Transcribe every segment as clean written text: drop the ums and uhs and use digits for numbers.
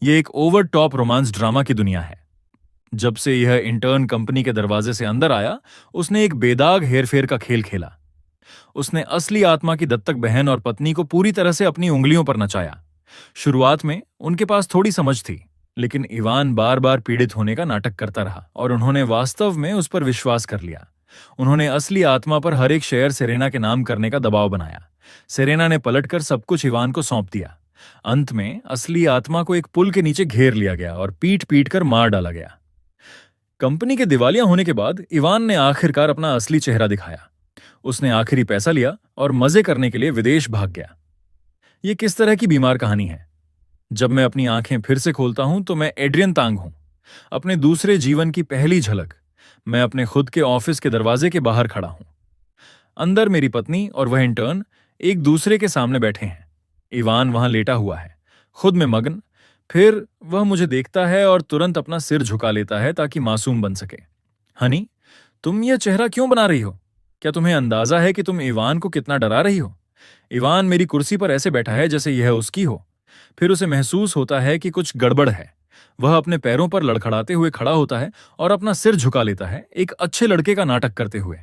ये एक over top romance drama की दुनिया है। जब से यह इंटर्न कंपनी के दरवाजे से अंदर आया, उसने एक बेदाग हेरफेर का खेल खेला। उसने असली आत्मा की दत्तक बहन और पत्नी को पूरी तरह से अपनी उंगलियों पर नचाया। शुरुआत में उनके पास थोड़ी समझ थी, लेकिन इवान बार बार पीड़ित होने का नाटक करता रहा और उन्होंने वास्तव में उस पर विश्वास कर लिया। उन्होंने असली आत्मा पर हर एक शेयर सेरेना के नाम करने का दबाव बनाया। सेरेना ने पलटकर सब कुछ इवान को सौंप दिया। अंत में असली आत्मा को एक पुल के नीचे घेर लिया गया और पीट पीट कर मार डाला गया। कंपनी के दिवालिया होने के बाद इवान ने आखिरकार अपना असली चेहरा दिखाया। उसने आखिरी पैसा लिया और मजे करने के लिए विदेश भाग गया। यह किस तरह की बीमार कहानी है? जब मैं अपनी आंखें फिर से खोलता हूं तो मैं एड्रियन तांग हूं। अपने दूसरे जीवन की पहली झलक। मैं अपने खुद के ऑफिस के दरवाजे के बाहर खड़ा हूं। अंदर मेरी पत्नी और वह इंटर्न एक दूसरे के सामने बैठे हैं। इवान वहां लेटा हुआ है, खुद में मग्न। फिर वह मुझे देखता है और तुरंत अपना सिर झुका लेता है ताकि मासूम बन सके। हनी, तुम यह चेहरा क्यों बना रही हो? क्या तुम्हें अंदाजा है कि तुम इवान को कितना डरा रही हो? इवान मेरी कुर्सी पर ऐसे बैठा है जैसे यह उसकी हो। फिर उसे महसूस होता है कि कुछ गड़बड़ है। वह अपने पैरों पर लड़खड़ाते हुए खड़ा होता है और अपना सिर झुका लेता है, एक अच्छे लड़के का नाटक करते हुए।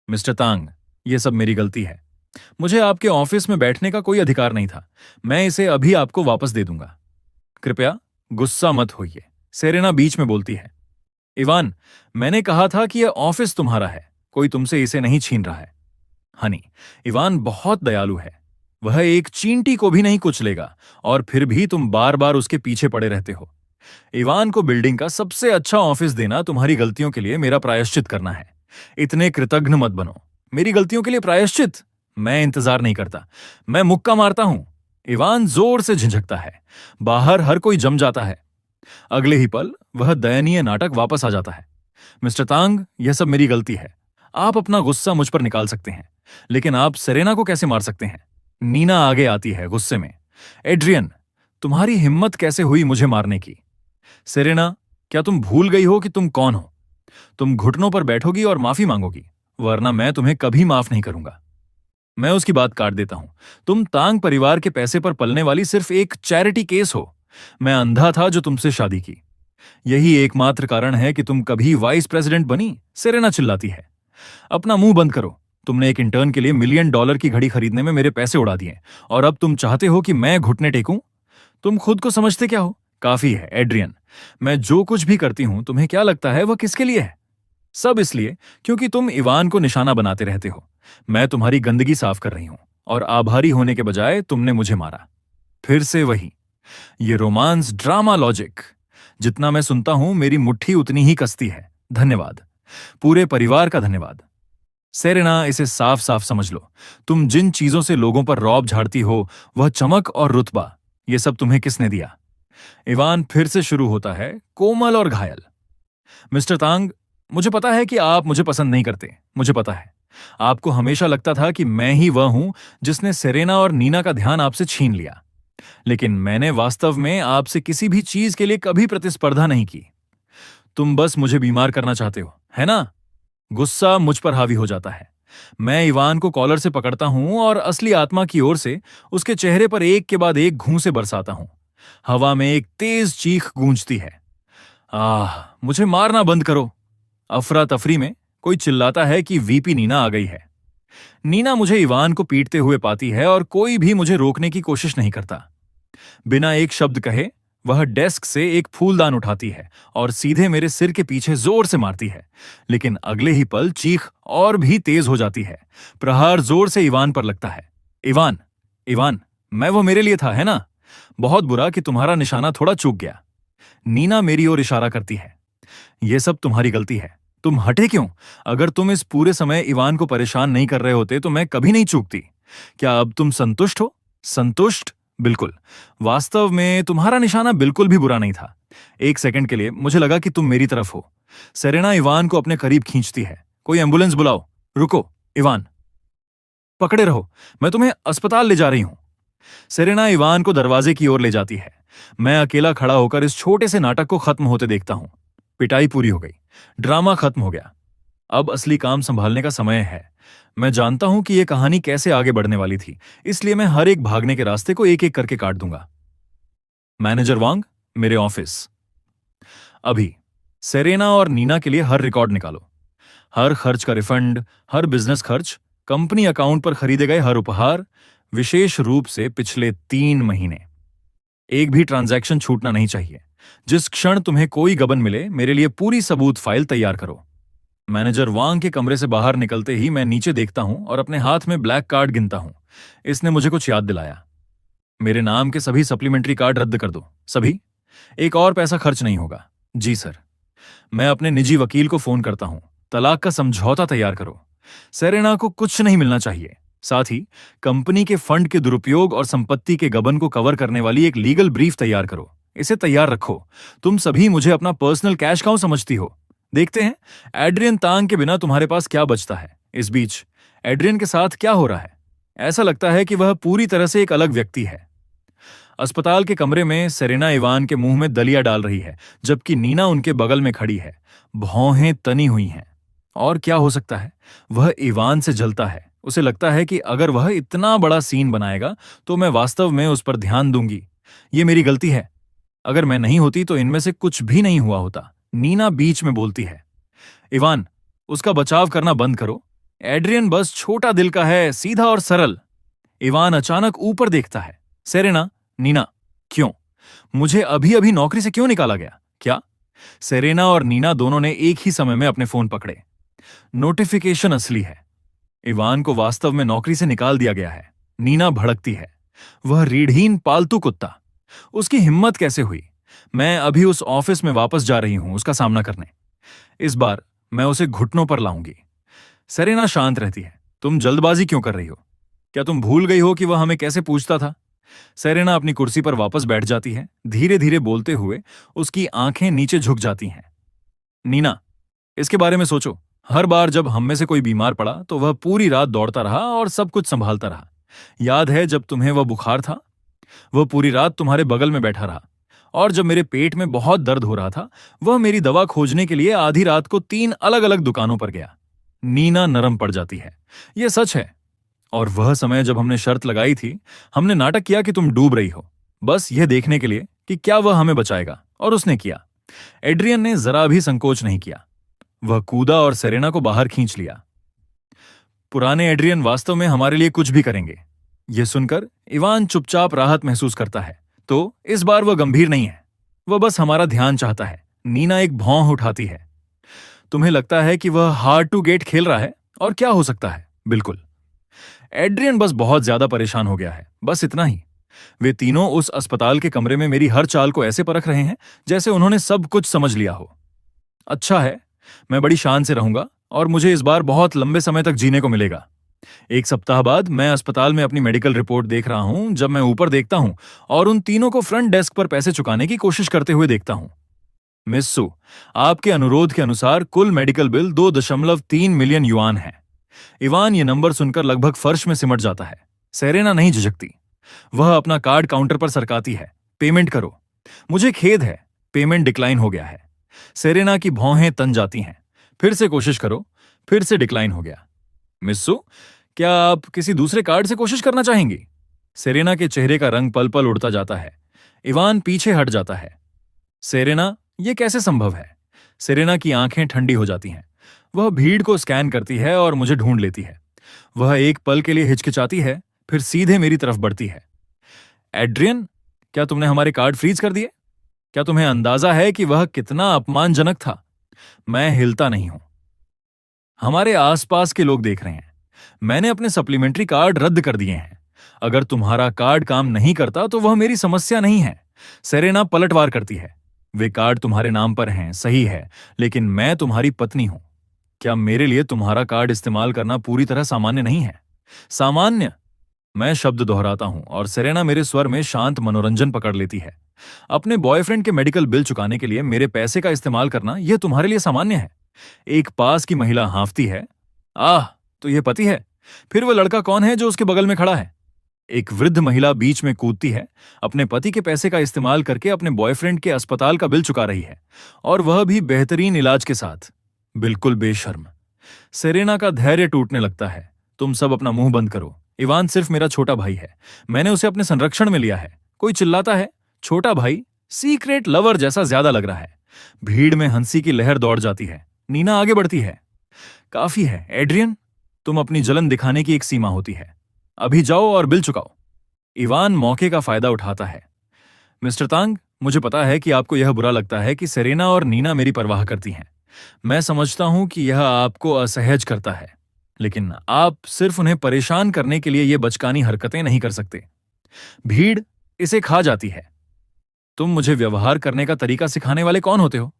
मिस्टर तांग, यह सब मेरी गलती है। मुझे आपके ऑफिस में बैठने का कोई अधिकार नहीं था। मैं इसे अभी आपको वापस दे दूंगा। कृपया गुस्सा मत होइए, सेरेना बीच में बोलती है। इवान, मैंने कहा था कि यह ऑफिस तुम्हारा है, कोई तुमसे इसे नहीं छीन रहा है। हनी, इवान बहुत दयालु है। वह एक चींटी को भी नहीं कुचलेगा और फिर भी तुम बार बार उसके पीछे पड़े रहते हो। इवान को बिल्डिंग का सबसे अच्छा ऑफिस देना तुम्हारी गलतियों के लिए मेरा प्रायश्चित करना है। इतने कृतघ्न मत बनो। मेरी गलतियों के लिए प्रायश्चित? मैं इंतजार नहीं करता, मैं मुक्का मारता हूं। इवान जोर से झिझकता है। बाहर हर कोई जम जाता है। अगले ही पल वह दयनीय नाटक वापस आ जाता है। मिस्टर तांग, यह सब मेरी गलती है। आप अपना गुस्सा मुझ पर निकाल सकते हैं, लेकिन आप सेरेना को कैसे मार सकते हैं? नीना आगे आती है गुस्से में। एड्रियन, तुम्हारी हिम्मत कैसे हुई मुझे मारने की? सेरेना, क्या तुम भूल गई हो कि तुम कौन हो? तुम घुटनों पर बैठोगी और माफी मांगोगी, वरना मैं तुम्हें कभी माफ नहीं करूंगा। मैं उसकी बात काट देता हूं। तुम तांग परिवार के पैसे पर पलने वाली सिर्फ एक चैरिटी केस हो। मैं अंधा था जो तुमसे शादी की। यही एकमात्र कारण है कि तुम कभी वाइस प्रेसिडेंट बनी। सेरेना चिल्लाती है। अपना मुंह बंद करो। तुमने एक इंटर्न के लिए $1,000,000 की घड़ी खरीदने में मेरे पैसे उड़ा दिए और अब तुम चाहते हो कि मैं घुटने टेकूं? तुम खुद को समझते क्या हो? काफी है एड्रियन। मैं जो कुछ भी करती हूं, तुम्हें क्या लगता है वह किसके लिए है? सब इसलिए क्योंकि तुम इवान को निशाना बनाते रहते हो। मैं तुम्हारी गंदगी साफ कर रही हूं और आभारी होने के बजाय तुमने मुझे मारा। फिर से वही, ये रोमांस ड्रामा लॉजिक। जितना मैं सुनता हूं, मेरी मुट्ठी उतनी ही कसती है। धन्यवाद, पूरे परिवार का धन्यवाद। सेरेना, इसे साफ साफ समझ लो। तुम जिन चीजों से लोगों पर रौब झाड़ती हो, वह चमक और रुतबा, ये सब तुम्हें किसने दिया? इवान फिर से शुरू होता है, कोमल और घायल। मिस्टर तांग, मुझे पता है कि आप मुझे पसंद नहीं करते। मुझे पता है आपको हमेशा लगता था कि मैं ही वह हूं जिसने सेरेना और नीना का ध्यान आपसे छीन लिया। लेकिन मैंने वास्तव में आपसे किसी भी चीज के लिए कभी प्रतिस्पर्धा नहीं की। तुम बस मुझे बीमार करना चाहते हो, है ना? गुस्सा मुझ पर हावी हो जाता है। मैं इवान को कॉलर से पकड़ता हूं और असली आत्मा की ओर से उसके चेहरे पर एक के बाद एक घूंसे बरसाता हूं। हवा में एक तेज चीख गूंजती है। मुझे मारना बंद करो। अफरा तफरी में कोई चिल्लाता है कि वीपी नीना आ गई है। नीना मुझे इवान को पीटते हुए पाती है और कोई भी मुझे रोकने की कोशिश नहीं करता। बिना एक शब्द कहे वह डेस्क से एक फूलदान उठाती है और सीधे मेरे सिर के पीछे जोर से मारती है। लेकिन अगले ही पल चीख और भी तेज हो जाती है। प्रहार जोर से इवान पर लगता है। इवान, इवान, मैं वो मेरे लिए था, है ना? बहुत बुरा कि तुम्हारा निशाना थोड़ा चूक गया। नीना मेरी ओर इशारा करती है। यह सब तुम्हारी गलती है। तुम हटे क्यों? अगर तुम इस पूरे समय इवान को परेशान नहीं कर रहे होते तो मैं कभी नहीं चूकती। क्या अब तुम संतुष्ट हो? संतुष्ट? बिल्कुल। वास्तव में तुम्हारा निशाना बिल्कुल भी बुरा नहीं था। एक सेकंड के लिए मुझे लगा कि तुम मेरी तरफ हो। सेरेना इवान को अपने करीब खींचती है। कोई एम्बुलेंस बुलाओ। रुको, इवान, पकड़े रहो, मैं तुम्हें अस्पताल ले जा रही हूं। सेरेना इवान को दरवाजे की ओर ले जाती है। मैं अकेला खड़ा होकर इस छोटे से नाटक को खत्म होते देखता हूं। पिटाई पूरी हो गई, ड्रामा खत्म हो गया। अब असली काम संभालने का समय है। मैं जानता हूं कि यह कहानी कैसे आगे बढ़ने वाली थी, इसलिए मैं हर एक भागने के रास्ते को एक एक करके काट दूंगा। मैनेजर वांग, मेरे ऑफिस। अभी सेरेना और नीना के लिए हर रिकॉर्ड निकालो। हर खर्च का रिफंड, हर बिजनेस खर्च, कंपनी अकाउंट पर खरीदे गए हर उपहार, विशेष रूप से पिछले 3 महीने। एक भी ट्रांजैक्शन छूटना नहीं चाहिए। जिस क्षण तुम्हें कोई गबन मिले, मेरे लिए पूरी सबूत फाइल तैयार करो। मैनेजर वांग के कमरे से बाहर निकलते ही मैं नीचे देखता हूं और अपने हाथ में ब्लैक कार्ड गिनता हूं। इसने मुझे कुछ याद दिलाया। मेरे नाम के सभी सप्लीमेंट्री कार्ड रद्द कर दो, सभी। एक और पैसा खर्च नहीं होगा। जी सर। मैं अपने निजी वकील को फोन करता हूं। तलाक का समझौता तैयार करो। सेरेना को कुछ नहीं मिलना चाहिए। साथ ही कंपनी के फंड के दुरुपयोग और संपत्ति के गबन को कवर करने वाली एक लीगल ब्रीफ तैयार करो। इसे तैयार रखो। तुम सभी मुझे अपना पर्सनल कैश काउ समझती हो। देखते हैं एड्रियन तांग के बिना तुम्हारे पास क्या बचता है। इस बीच एड्रियन के साथ क्या हो रहा है? ऐसा लगता है कि वह पूरी तरह से एक अलग व्यक्ति है। अस्पताल के कमरे में सेरेना इवान के मुंह में दलिया डाल रही है, जबकि नीना उनके बगल में खड़ी है। भौहें तनी हुई हैं। और क्या हो सकता है? वह इवान से जलता है। उसे लगता है कि अगर वह इतना बड़ा सीन बनाएगा तो मैं वास्तव में उस पर ध्यान दूंगी। ये मेरी गलती है। अगर मैं नहीं होती तो इनमें से कुछ भी नहीं हुआ होता। नीना बीच में बोलती है, इवान, उसका बचाव करना बंद करो। एड्रियन बस छोटा दिल का है, सीधा और सरल। इवान अचानक ऊपर देखता है। सेरेना, नीना, क्यों? मुझे अभी अभी नौकरी से क्यों निकाला गया? क्या? सेरेना और नीना दोनों ने एक ही समय में अपने फोन पकड़े। नोटिफिकेशन असली है। इवान को वास्तव में नौकरी से निकाल दिया गया है। नीना भड़कती है। वह रीढ़हीन पालतू कुत्ता। उसकी हिम्मत कैसे हुई? मैं अभी उस ऑफिस में वापस जा रही हूं उसका सामना करने। इस बार मैं उसे घुटनों पर लाऊंगी। सेरेना शांत रहती है। तुम जल्दबाजी क्यों कर रही हो? क्या तुम भूल गई हो कि वह हमें कैसे पूछता था? सेरेना अपनी कुर्सी पर वापस बैठ जाती है। धीरे धीरे बोलते हुए उसकी आंखें नीचे झुक जाती हैं। नीना, इसके बारे में सोचो। हर बार जब हम में से कोई बीमार पड़ा तो वह पूरी रात दौड़ता रहा और सब कुछ संभालता रहा। याद है जब तुम्हें वह बुखार था? वह पूरी रात तुम्हारे बगल में बैठा रहा। और जब मेरे पेट में बहुत दर्द हो रहा था, वह मेरी दवा खोजने के लिए आधी रात को 3 अलग अलग दुकानों पर गया। नीना नरम पड़ जाती है। यह सच है। और वह समय जब हमने शर्त लगाई थी, हमने नाटक किया कि तुम डूब रही हो, बस यह देखने के लिए कि क्या वह हमें बचाएगा, और उसने किया। एड्रियन ने जरा भी संकोच नहीं किया। वह कूदा और सेरेना को बाहर खींच लिया। पुराने एड्रियन वास्तव में हमारे लिए कुछ भी करेंगे। यह सुनकर इवान चुपचाप राहत महसूस करता है। तो इस बार वह गंभीर नहीं है। वह बस हमारा ध्यान चाहता है। नीना एक भौं उठाती है। तुम्हें लगता है कि वह हार्ड टू गेट खेल रहा है? और क्या हो सकता है? बिल्कुल। एड्रियन बस बहुत ज्यादा परेशान हो गया है, बस इतना ही। वे तीनों उस अस्पताल के कमरे में मेरी हर चाल को ऐसे परख रहे हैं जैसे उन्होंने सब कुछ समझ लिया हो। अच्छा है, मैं बड़ी शान से रहूंगा और मुझे इस बार बहुत लंबे समय तक जीने को मिलेगा। 1 सप्ताह बाद मैं अस्पताल में अपनी मेडिकल रिपोर्ट देख रहा हूं जब मैं ऊपर देखता हूं और उन तीनों को फ्रंट डेस्क पर पैसे चुकाने की कोशिश करते हुए देखता हूं। मिस सु, आपके अनुरोध के अनुसार कुल मेडिकल बिल 2.3 मिलियन युआन है। इवान ये नंबर सुनकर लगभग फर्श में सिमट जाता है। सेरेना नहीं झिझकती। वह अपना कार्ड काउंटर पर सरकाती है। पेमेंट करो। मुझे खेद है, पेमेंट डिक्लाइन हो गया है। सेरेना की भौहें तन जाती हैं। फिर से कोशिश करो। फिर से डिक्लाइन हो गया। मिस्सू, क्या आप किसी दूसरे कार्ड से कोशिश करना चाहेंगी? सेरेना के चेहरे का रंग पल पल उड़ता जाता है। इवान पीछे हट जाता है। सेरेना, यह कैसे संभव है? सेरेना की आंखें ठंडी हो जाती हैं। वह भीड़ को स्कैन करती है और मुझे ढूंढ लेती है। वह एक पल के लिए हिचकिचाती है, फिर सीधे मेरी तरफ बढ़ती है। एड्रियन, क्या तुमने हमारे कार्ड फ्रीज कर दिए? क्या तुम्हें अंदाजा है कि वह कितना अपमानजनक था? मैं हिलता नहीं हूं। हमारे आसपास के लोग देख रहे हैं। मैंने अपने सप्लीमेंट्री कार्ड रद्द कर दिए हैं। अगर तुम्हारा कार्ड काम नहीं करता तो वह मेरी समस्या नहीं है। सेरेना पलटवार करती है। वे कार्ड तुम्हारे नाम पर हैं, सही है, लेकिन मैं तुम्हारी पत्नी हूं। क्या मेरे लिए तुम्हारा कार्ड इस्तेमाल करना पूरी तरह सामान्य नहीं है? सामान्य? मैं शब्द दोहराता हूं और सेरेना मेरे स्वर में शांत मनोरंजन पकड़ लेती है। अपने बॉयफ्रेंड के मेडिकल बिल चुकाने के लिए मेरे पैसे का इस्तेमाल करना यह तुम्हारे लिए सामान्य है? एक पास की महिला हांफती है। आह, तो यह पति है? फिर वह लड़का कौन है जो उसके बगल में खड़ा है? एक वृद्ध महिला बीच में कूदती है। अपने पति के पैसे का इस्तेमाल करके अपने बॉयफ्रेंड के अस्पताल का बिल चुका रही है, और वह भी बेहतरीन इलाज के साथ। बिल्कुल बेशर्म। सेरेना का धैर्य टूटने लगता है। तुम सब अपना मुंह बंद करो। इवान सिर्फ मेरा छोटा भाई है। मैंने उसे अपने संरक्षण में लिया है। कोई चिल्लाता है छोटा भाई सीक्रेट लवर जैसा ज्यादा लग रहा है। भीड़ में हंसी की लहर दौड़ जाती है। नीना आगे बढ़ती है। काफी है एड्रियन, तुम अपनी जलन दिखाने की एक सीमा होती है। अभी जाओ और बिल चुकाओ। इवान मौके का फायदा उठाता है। मिस्टर तांग, मुझे पता है कि आपको यह बुरा लगता है कि सेरेना और नीना मेरी परवाह करती हैं। मैं समझता हूं कि यह आपको असहज करता है, लेकिन आप सिर्फ उन्हें परेशान करने के लिए ये बचकानी हरकतें नहीं कर सकते। भीड़ इसे खा जाती है। तुम मुझे व्यवहार करने का तरीका सिखाने वाले कौन होते हो?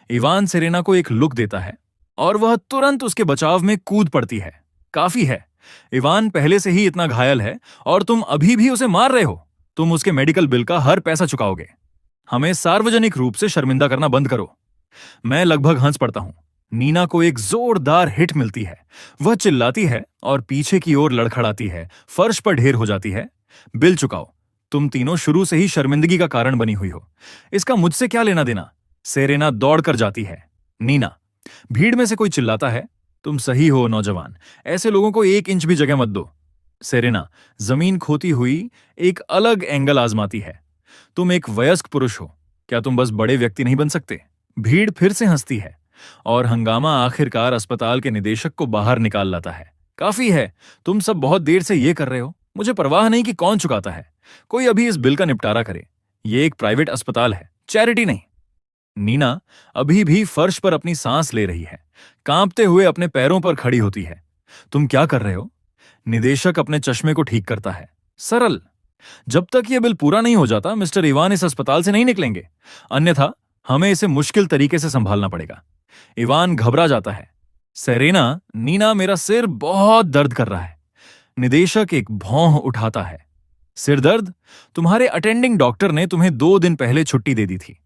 इवान सेरेना को एक लुक देता है और वह तुरंत उसके बचाव में कूद पड़ती है। काफी है, इवान पहले से ही इतना घायल है और तुम अभी भी उसे मार रहे हो। तुम उसके मेडिकल बिल का हर पैसा चुकाओगे। हमें सार्वजनिक रूप से शर्मिंदा करना बंद करो। मैं लगभग हंस पड़ता हूं। नीना को एक जोरदार हिट मिलती है। वह चिल्लाती है और पीछे की ओर लड़खड़ाती है, फर्श पर ढेर हो जाती है। बिल चुकाओ। तुम तीनों शुरू से ही शर्मिंदगी का कारण बनी हुई हो। इसका मुझसे क्या लेना देना? सेरेना दौड़कर जाती है। नीना, भीड़ में से कोई चिल्लाता है, तुम सही हो नौजवान, ऐसे लोगों को 1 इंच भी जगह मत दो। सेरेना जमीन खोती हुई एक अलग एंगल आजमाती है। तुम एक वयस्क पुरुष हो, क्या तुम बस बड़े व्यक्ति नहीं बन सकते? भीड़ फिर से हंसती है और हंगामा आखिरकार अस्पताल के निदेशक को बाहर निकाल लाता है। काफी है, तुम सब बहुत देर से ये कर रहे हो। मुझे परवाह नहीं कि कौन चुकाता है। कोई अभी इस बिल का निपटारा करे। ये एक प्राइवेट अस्पताल है, चैरिटी नहीं। नीना अभी भी फर्श पर अपनी सांस ले रही है, कांपते हुए अपने पैरों पर खड़ी होती है। तुम क्या कर रहे हो? निदेशक अपने चश्मे को ठीक करता है। सरल, जब तक यह बिल पूरा नहीं हो जाता मिस्टर इवान इस अस्पताल से नहीं निकलेंगे, अन्यथा हमें इसे मुश्किल तरीके से संभालना पड़ेगा। इवान घबरा जाता है। सेरेना, नीना, मेरा सिर बहुत दर्द कर रहा है। निदेशक एक भौं उठाता है। सिर दर्द? तुम्हारे अटेंडिंग डॉक्टर ने तुम्हें 2 दिन पहले छुट्टी दे दी थी।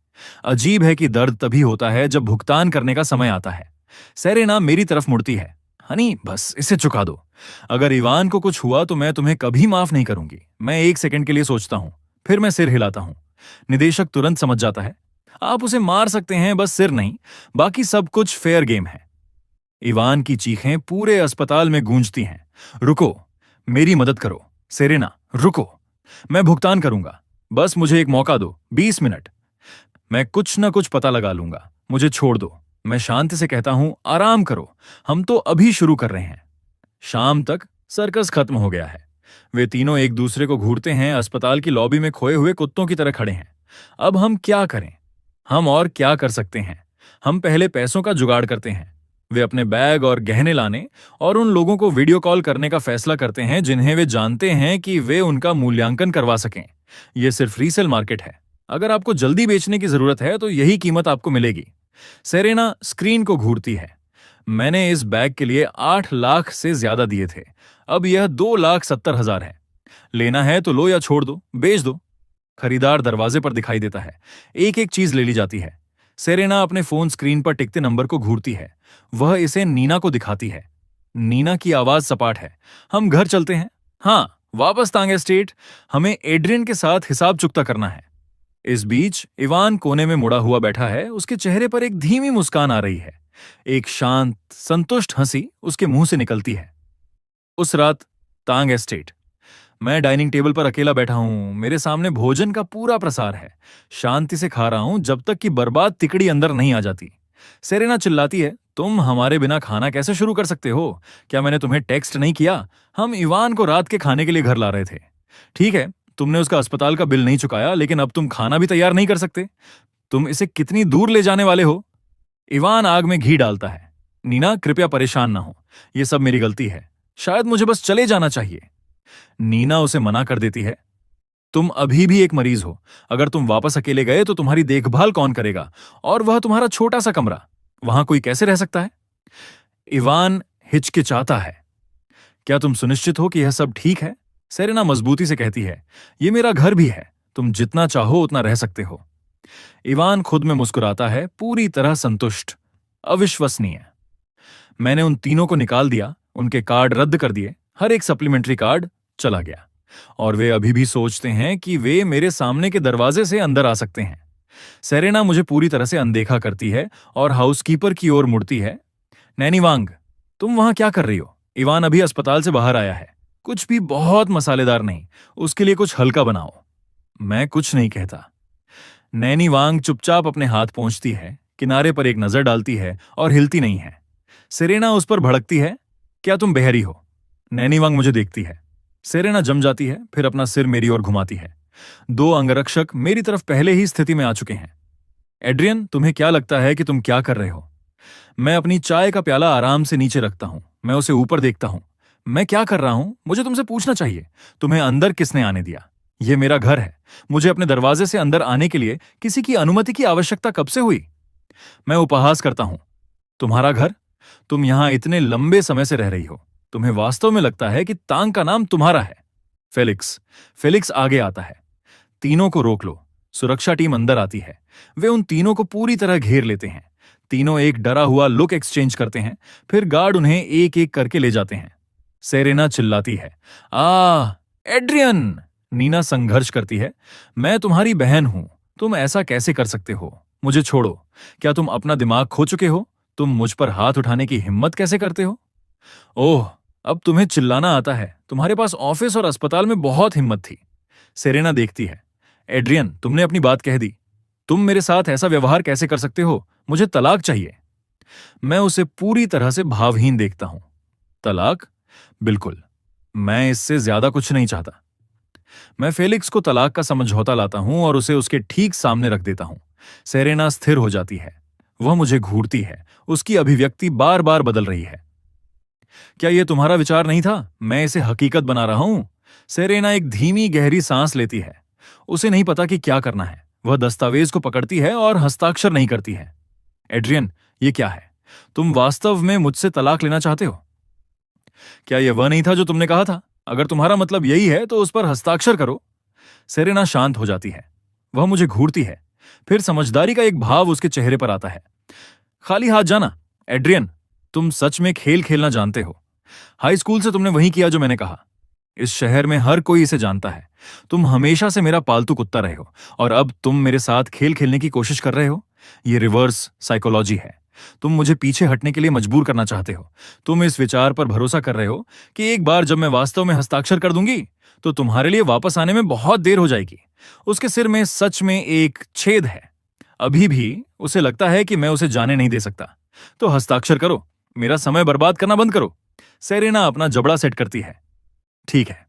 अजीब है कि दर्द तभी होता है जब भुगतान करने का समय आता है। सेरेना मेरी तरफ मुड़ती है। हनी, बस इसे चुका दो। अगर इवान को कुछ हुआ तो मैं तुम्हें कभी माफ नहीं करूंगी। मैं 1 सेकंड के लिए सोचता हूं, फिर मैं सिर हिलाता हूं। निदेशक तुरंत समझ जाता है। आप उसे मार सकते हैं, बस सिर नहीं। बाकी सब कुछ फेयर गेम है। इवान की चीखें पूरे अस्पताल में गूंजती हैं। रुको, मेरी मदद करो। सेरेना, रुको, मैं भुगतान करूंगा। बस मुझे एक मौका दो, 20 मिनट। मैं कुछ न कुछ पता लगा लूंगा। मुझे छोड़ दो। मैं शांति से कहता हूं, आराम करो, हम तो अभी शुरू कर रहे हैं। शाम तक सर्कस खत्म हो गया है। वे तीनों एक दूसरे को घूरते हैं, अस्पताल की लॉबी में खोए हुए कुत्तों की तरह खड़े हैं। अब हम क्या करें? हम और क्या कर सकते हैं? हम पहले पैसों का जुगाड़ करते हैं। वे अपने बैग और गहने लाने और उन लोगों को वीडियो कॉल करने का फैसला करते हैं जिन्हें वे जानते हैं कि वे उनका मूल्यांकन करवा सकें। यह सिर्फ रीसेल मार्केट है। अगर आपको जल्दी बेचने की जरूरत है तो यही कीमत आपको मिलेगी। सेरेना स्क्रीन को घूरती है। मैंने इस बैग के लिए 8 लाख से ज्यादा दिए थे। अब यह 2,70,000 है। लेना है तो लो या छोड़ दो, बेच दो। खरीदार दरवाजे पर दिखाई देता है। एक एक चीज ले ली जाती है। सेरेना अपने फोन स्क्रीन पर टिकते नंबर को घूरती है। वह इसे नीना को दिखाती है। नीना की आवाज सपाट है। हम घर चलते हैं। हाँ, वापस तांग एस्टेट। हमें एड्रियन के साथ हिसाब चुकता करना है। इस बीच इवान कोने में मुड़ा हुआ बैठा है। उसके चेहरे पर एक धीमी मुस्कान आ रही है। एक शांत, संतुष्ट हंसी उसके मुंह से निकलती है। उस रात तांग एस्टेट। मैं डाइनिंग टेबल पर अकेला बैठा हूं। मेरे सामने भोजन का पूरा प्रसार है। शांति से खा रहा हूं जब तक कि बर्बाद तिकड़ी अंदर नहीं आ जाती। सेरेना चिल्लाती है, तुम हमारे बिना खाना कैसे शुरू कर सकते हो? क्या मैंने तुम्हें टेक्स्ट नहीं किया? हम इवान को रात के खाने के लिए घर ला रहे थे। ठीक है, तुमने उसका अस्पताल का बिल नहीं चुकाया, लेकिन अब तुम खाना भी तैयार नहीं कर सकते। तुम इसे कितनी दूर ले जाने वाले हो? इवान आग में घी डालता है। नीना, कृपया परेशान ना हो। यह सब मेरी गलती है। शायद मुझे बस चले जाना चाहिए। नीना उसे मना कर देती है। तुम अभी भी एक मरीज हो। अगर तुम वापस अकेले गए तो तुम्हारी देखभाल कौन करेगा? और वह तुम्हारा छोटा सा कमरा, वहां कोई कैसे रह सकता है? इवान हिचकिचाता है। क्या तुम सुनिश्चित हो कि यह सब ठीक है? सेरेना मजबूती से कहती है, यह मेरा घर भी है। तुम जितना चाहो उतना रह सकते हो। इवान खुद में मुस्कुराता है, पूरी तरह संतुष्ट। अविश्वसनीय। मैंने उन तीनों को निकाल दिया, उनके कार्ड रद्द कर दिए, हर एक सप्लीमेंट्री कार्ड चला गया। और वे अभी भी सोचते हैं कि वे मेरे सामने के दरवाजे से अंदर आ सकते हैं। सेरेना मुझे पूरी तरह से अनदेखा करती है और हाउसकीपर की ओर मुड़ती है। नैनी वांग, तुम वहां क्या कर रही हो? इवान अभी अस्पताल से बाहर आया है। कुछ भी बहुत मसालेदार नहीं, उसके लिए कुछ हल्का बनाओ। मैं कुछ नहीं कहता। नैनी वांग चुपचाप अपने हाथ पोंछती है, किनारे पर एक नजर डालती है और हिलती नहीं है। सेरेना उस पर भड़कती है, क्या तुम बहरी हो? नैनी वांग मुझे देखती है। सेरेना जम जाती है, फिर अपना सिर मेरी ओर घुमाती है। दो अंगरक्षक मेरी तरफ पहले ही स्थिति में आ चुके हैं। एड्रियन, तुम्हें क्या लगता है कि तुम क्या कर रहे हो? मैं अपनी चाय का प्याला आराम से नीचे रखता हूं। मैं उसे ऊपर देखता हूं। मैं क्या कर रहा हूं, मुझे तुमसे पूछना चाहिए। तुम्हें अंदर किसने आने दिया? यह मेरा घर है। मुझे अपने दरवाजे से अंदर आने के लिए किसी की अनुमति की आवश्यकता कब से हुई? मैं उपहास करता हूं। तुम्हारा घर? तुम यहां इतने लंबे समय से रह रही हो। तुम्हें वास्तव में लगता है कि तांग का नाम तुम्हारा है? फेलिक्स। फेलिक्स आगे आता है। तीनों को रोक लो। सुरक्षा टीम अंदर आती है। वे उन तीनों को पूरी तरह घेर लेते हैं। तीनों एक डरा हुआ लुक एक्सचेंज करते हैं, फिर गार्ड उन्हें एक एक करके ले जाते हैं। सेरेना चिल्लाती है, एड्रियन! नीना संघर्ष करती है, मैं तुम्हारी बहन हूं। तुम ऐसा कैसे कर सकते हो? मुझे छोड़ो। क्या तुम अपना दिमाग खो चुके हो? तुम मुझ पर हाथ उठाने की हिम्मत कैसे करते हो? ओह, अब तुम्हें चिल्लाना आता है। तुम्हारे पास ऑफिस और अस्पताल में बहुत हिम्मत थी। सेरेना देखती है। एड्रियन, तुमने अपनी बात कह दी। तुम मेरे साथ ऐसा व्यवहार कैसे कर सकते हो? मुझे तलाक चाहिए। मैं उसे पूरी तरह से भावहीन देखता हूं। तलाक? बिल्कुल। मैं इससे ज्यादा कुछ नहीं चाहता। मैं फेलिक्स को तलाक का समझौता लाता हूं और उसे उसके ठीक सामने रख देता हूं। सेरेना स्थिर हो जाती है। वह मुझे घूरती है। उसकी अभिव्यक्ति बार बार बदल रही है। क्या यह तुम्हारा विचार नहीं था? मैं इसे हकीकत बना रहा हूं। सेरेना एक धीमी गहरी सांस लेती है। उसे नहीं पता कि क्या करना है। वह दस्तावेज को पकड़ती है और हस्ताक्षर नहीं करती है। एड्रियन, ये क्या है? तुम वास्तव में मुझसे तलाक लेना चाहते हो? क्या यह वह नहीं था जो तुमने कहा था? अगर तुम्हारा मतलब यही है तो उस पर हस्ताक्षर करो। सेरेना शांत हो जाती है। वह मुझे घूरती है। फिर समझदारी का एक भाव उसके चेहरे पर आता है। खाली हाथ जाना। एड्रियन, तुम सच में खेल खेलना जानते हो। हाई स्कूल से तुमने वही किया जो मैंने कहा। इस शहर में हर कोई इसे जानता है। तुम हमेशा से मेरा पालतू कुत्ता रहे हो और अब तुम मेरे साथ खेल खेलने की कोशिश कर रहे हो। यह रिवर्स साइकोलॉजी है। तुम मुझे पीछे हटने के लिए मजबूर करना चाहते हो। तुम इस विचार पर भरोसा कर रहे हो कि एक बार जब मैं वास्तव में हस्ताक्षर कर दूंगी तो तुम्हारे लिए वापस आने में बहुत देर हो जाएगी। उसके सिर में सच में एक छेद है। अभी भी उसे लगता है कि मैं उसे जाने नहीं दे सकता। तो हस्ताक्षर करो। मेरा समय बर्बाद करना बंद करो। सेरेना अपना जबड़ा सेट करती है। ठीक है,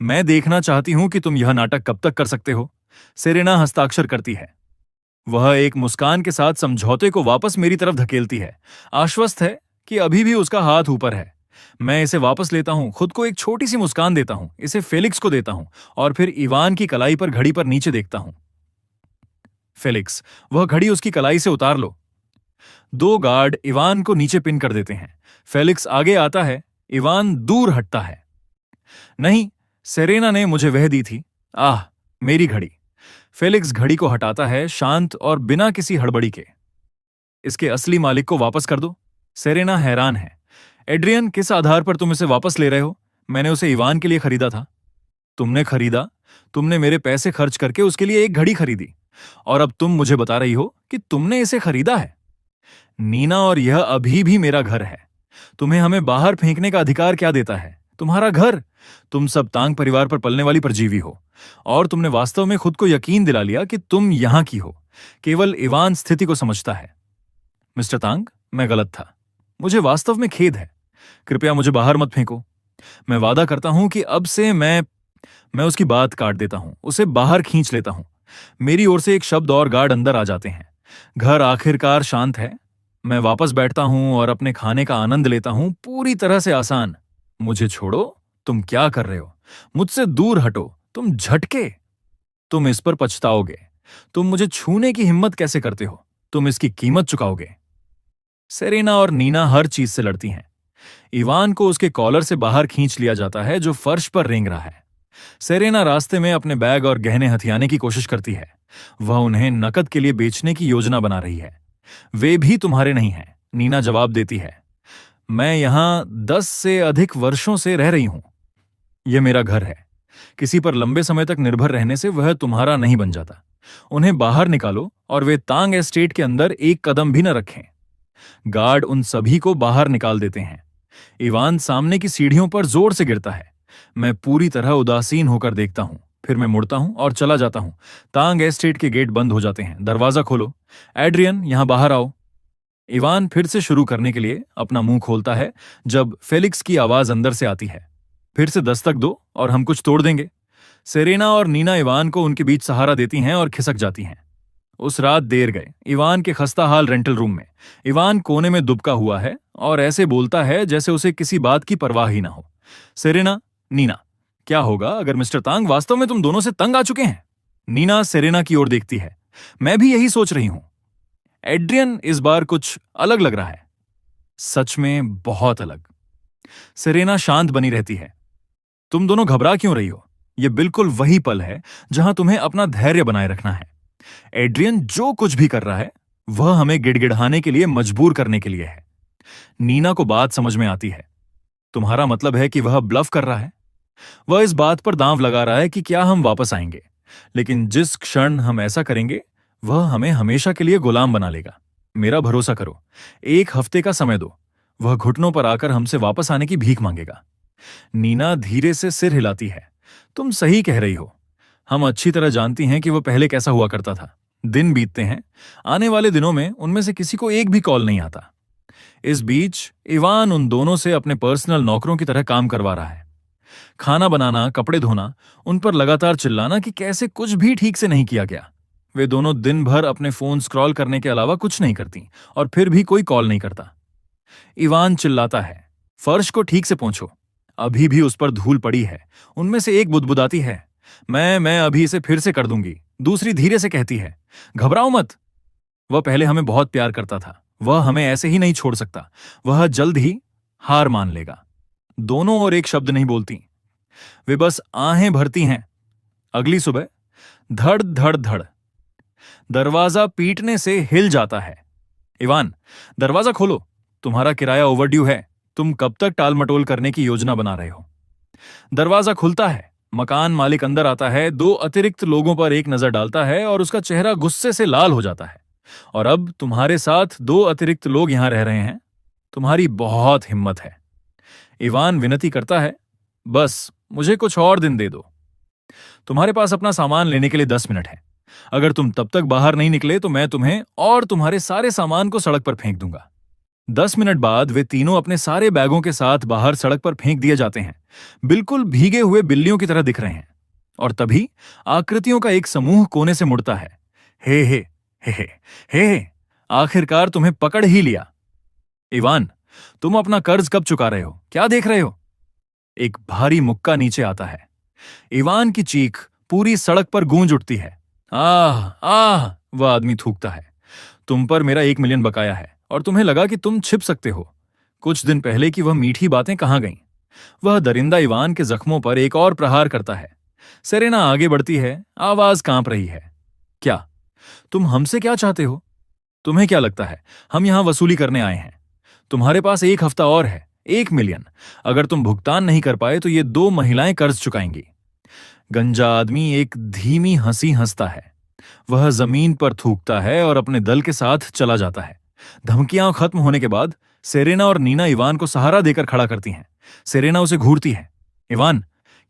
मैं देखना चाहती हूं कि तुम यह नाटक कब तक कर सकते हो। सेरेना हस्ताक्षर करती है। वह एक मुस्कान के साथ समझौते को वापस मेरी तरफ धकेलती है, आश्वस्त है कि अभी भी उसका हाथ ऊपर है। मैं इसे वापस लेता हूं, खुद को एक छोटी सी मुस्कान देता हूं, इसे फेलिक्स को देता हूं और फिर इवान की कलाई पर घड़ी पर नीचे देखता हूं। फेलिक्स, वह घड़ी उसकी कलाई से उतार लो। दो गार्ड इवान को नीचे पिन कर देते हैं। फेलिक्स आगे आता है। इवान दूर हटता है। नहीं, सेरेना ने मुझे वह दी थी। मेरी घड़ी। फेलिक्स घड़ी को हटाता है, शांत और बिना किसी हड़बड़ी के। इसके असली मालिक को वापस कर दो। सेरेना हैरान है। एड्रियन, किस आधार पर तुम इसे वापस ले रहे हो? मैंने उसे इवान के लिए खरीदा था। तुमने खरीदा? तुमने मेरे पैसे खर्च करके उसके लिए एक घड़ी खरीदी और अब तुम मुझे बता रही हो कि तुमने इसे खरीदा है? नीना, और यह अभी भी मेरा घर है। तुम्हें हमें बाहर फेंकने का अधिकार क्या देता है? तुम्हारा घर। तुम सब तांग परिवार पर पलने वाली परजीवी हो और तुमने वास्तव में खुद को यकीन दिला लिया कि तुम यहां की हो। केवल इवान स्थिति को समझता है। मिस्टर तांग, मैं गलत था। मुझे वास्तव में खेद है। कृपया मुझे बाहर मत फेंको। मैं वादा करता हूं कि अब से मैं उसकी बात काट देता हूं, उसे बाहर खींच लेता हूं। मेरी ओर से एक शब्द और गार्ड अंदर आ जाते हैं। घर आखिरकार शांत है। मैं वापस बैठता हूं और अपने खाने का आनंद लेता हूं, पूरी तरह से आसान। मुझे छोड़ो। तुम क्या कर रहे हो? मुझसे दूर हटो। तुम झटके। तुम इस पर पछताओगे। तुम मुझे छूने की हिम्मत कैसे करते हो? तुम इसकी कीमत चुकाओगे। सेरेना और नीना हर चीज से लड़ती हैं। इवान को उसके कॉलर से बाहर खींच लिया जाता है, जो फर्श पर रेंग रहा है। सेरेना रास्ते में अपने बैग और गहने हथियाने की कोशिश करती है। वह उन्हें नकद के लिए बेचने की योजना बना रही है। वे भी तुम्हारे नहीं हैं, नीना जवाब देती है। मैं यहां 10 से अधिक वर्षों से रह रही हूं। यह मेरा घर है। किसी पर लंबे समय तक निर्भर रहने से वह तुम्हारा नहीं बन जाता। उन्हें बाहर निकालो और वे तांग एस्टेट के अंदर एक कदम भी न रखें। गार्ड उन सभी को बाहर निकाल देते हैं। इवान सामने की सीढ़ियों पर जोर से गिरता है। मैं पूरी तरह उदासीन होकर देखता हूं। फिर मैं मुड़ता हूं और चला जाता हूं। तांग एस्टेट के गेट बंद हो जाते हैं। दरवाजा खोलो। एड्रियन, यहां बाहर आओ। इवान फिर से शुरू करने के लिए अपना मुंह खोलता है जब फेलिक्स की आवाज अंदर से आती है। फिर से दस्तक दो और हम कुछ तोड़ देंगे। सेरेना और नीना इवान को उनके बीच सहारा देती हैं और खिसक जाती हैं। उस रात देर गए इवान के खस्ता हाल रेंटल रूम में। इवान कोने में दुबका हुआ है और ऐसे बोलता है जैसे उसे किसी बात की परवाह ही ना हो। सेरेना, नीना, क्या होगा अगर मिस्टर तांग वास्तव में तुम दोनों से तंग आ चुके हैं? नीना सेरेना की ओर देखती है। मैं भी यही सोच रही हूं। एड्रियन इस बार कुछ अलग लग रहा है। सच में बहुत अलग। सेरेना शांत बनी रहती है। तुम दोनों घबरा क्यों रही हो? यह बिल्कुल वही पल है जहां तुम्हें अपना धैर्य बनाए रखना है। एड्रियन जो कुछ भी कर रहा है वह हमें गिड़गिड़ाने के लिए मजबूर करने के लिए है। नीना को बात समझ में आती है। तुम्हारा मतलब है कि वह ब्लफ कर रहा है? वह इस बात पर दांव लगा रहा है कि क्या हम वापस आएंगे, लेकिन जिस क्षण हम ऐसा करेंगे वह हमें हमेशा के लिए गुलाम बना लेगा। मेरा भरोसा करो, 1 हफ्ते का समय दो। वह घुटनों पर आकर हमसे वापस आने की भीख मांगेगा। नीना धीरे से सिर हिलाती है। तुम सही कह रही हो। हम अच्छी तरह जानती हैं कि वह पहले कैसा हुआ करता था। दिन बीतते हैं। आने वाले दिनों में उनमें से किसी को एक भी कॉल नहीं आता। इस बीच इवान उन दोनों से अपने पर्सनल नौकरों की तरह काम करवा रहा है। खाना बनाना, कपड़े धोना, उन पर लगातार चिल्लाना कि कैसे कुछ भी ठीक से नहीं किया गया। वे दोनों दिन भर अपने फोन स्क्रॉल करने के अलावा कुछ नहीं करती और फिर भी कोई कॉल नहीं करता। इवान चिल्लाता है, फर्श को ठीक से पोंछो। अभी भी उस पर धूल पड़ी है। उनमें से एक बुदबुदाती है, मैं अभी इसे फिर से कर दूंगी। दूसरी धीरे से कहती है, घबराओ मत। वह पहले हमें बहुत प्यार करता था। वह हमें ऐसे ही नहीं छोड़ सकता। वह जल्द ही हार मान लेगा। दोनों और एक शब्द नहीं बोलती। वे बस आहें भरती हैं। अगली सुबह धड़ धड़ धड़ दरवाजा पीटने से हिल जाता है। इवान, दरवाजा खोलो। तुम्हारा किराया ओवरड्यू है। तुम कब तक टालमटोल करने की योजना बना रहे हो? दरवाजा खुलता है। मकान मालिक अंदर आता है, 2 अतिरिक्त लोगों पर एक नजर डालता है और उसका चेहरा गुस्से से लाल हो जाता है। और अब तुम्हारे साथ 2 अतिरिक्त लोग यहां रह रहे हैं। तुम्हारी बहुत हिम्मत है। इवान विनती करता है, बस मुझे कुछ और दिन दे दो। तुम्हारे पास अपना सामान लेने के लिए 10 मिनट है। अगर तुम तब तक बाहर नहीं निकले तो मैं तुम्हें और तुम्हारे सारे सामान को सड़क पर फेंक दूंगा। 10 मिनट बाद वे तीनों अपने सारे बैगों के साथ बाहर सड़क पर फेंक दिए जाते हैं। बिल्कुल भीगे हुए बिल्लियों की तरह दिख रहे हैं। और तभी आकृतियों का एक समूह कोने से मुड़ता है। हे हे हे हे हे हे, आखिरकार तुम्हें पकड़ ही लिया। इवान, तुम अपना कर्ज कब चुका रहे हो? क्या देख रहे हो? एक भारी मुक्का नीचे आता है। इवान की चीख पूरी सड़क पर गूंज उठती है। आह आह, वह आदमी थूकता है। तुम पर मेरा 1 मिलियन बकाया है और तुम्हें लगा कि तुम छिप सकते हो। कुछ दिन पहले की वह मीठी बातें कहां गईं? वह दरिंदा इवान के जख्मों पर एक और प्रहार करता है। सेरेना आगे बढ़ती है, आवाज कांप रही है। क्या तुम हमसे क्या चाहते हो? तुम्हें क्या लगता है हम यहां वसूली करने आए हैं? तुम्हारे पास 1 हफ्ता और है। 1 मिलियन। अगर तुम भुगतान नहीं कर पाए तो ये 2 महिलाएं कर्ज चुकाएंगी। गंजा आदमी एक धीमी हंसी हंसता है। वह जमीन पर थूकता है और अपने दल के साथ चला जाता है। धमकियां खत्म होने के बाद सेरेना और नीना इवान को सहारा देकर खड़ा करती हैं। सेरेना उसे घूरती है। इवान,